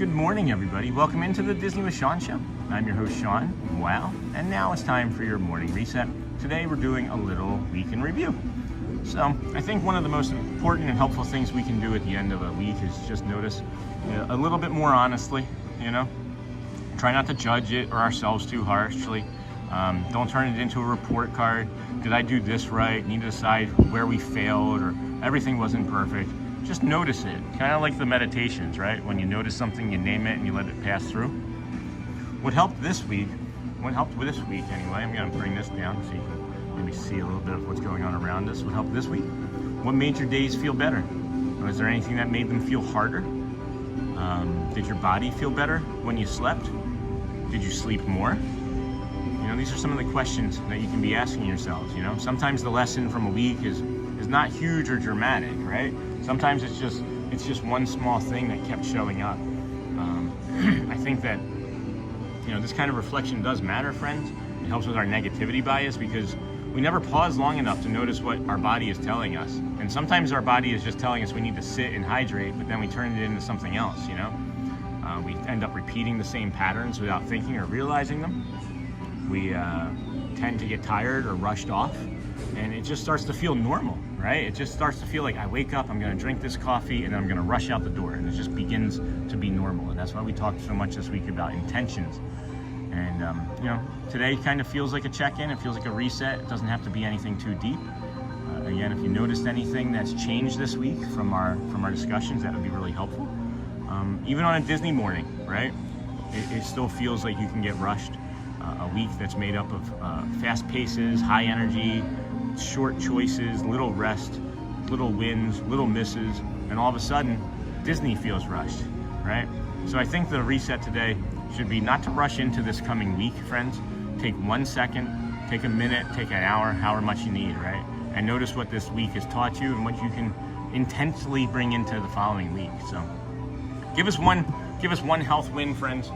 Good morning, everybody. Welcome into the Disney with Sean show. I'm your host, Sean. Wow. And now it's time for your morning reset. Today, we're doing a little week in review. So I think one of the most important and helpful things we can do at the end of a week is just notice a little bit more honestly, Try not to judge it or ourselves too harshly. Don't turn it into a report card. Did I do this right? Need to decide where we failed or everything wasn't perfect. Just notice it, kind of like the meditations, right? When you notice something, you name it and you let it pass through. What helped with this week anyway, I'm gonna bring this down so you can maybe see a little bit of what's going on around us. What helped this week? What made your days feel better? Was there anything that made them feel harder? Did your body feel better when you slept? Did you sleep more? These are some of the questions that you can be asking yourselves. Sometimes the lesson from a week is not huge or dramatic, right? Sometimes it's just one small thing that kept showing up. I think that this kind of reflection does matter, friends. It helps with our negativity bias because we never pause long enough to notice what our body is telling us. And sometimes our body is just telling us we need to sit and hydrate, but then we turn it into something else. We end up repeating the same patterns without thinking or realizing them. We tend to get tired or rushed off, and it just starts to feel normal, right? It just starts to feel like I wake up, I'm gonna drink this coffee, and then I'm gonna rush out the door, and it just begins to be normal. And that's why we talked so much this week about intentions. And today kind of feels like a check-in. It feels like a reset. It doesn't have to be anything too deep. Again, if you noticed anything that's changed this week from our discussions, that would be really helpful. Even on a Disney morning, right? It still feels like you can get rushed. A week that's made up of fast paces, high energy, short choices, little rest, little wins, little misses, and all of a sudden, Disney feels rushed, right? So I think the reset today should be not to rush into this coming week, friends. Take 1 second, take a minute, take an hour, however much you need, right? And notice what this week has taught you and what you can intensely bring into the following week. So give us one health win, friends.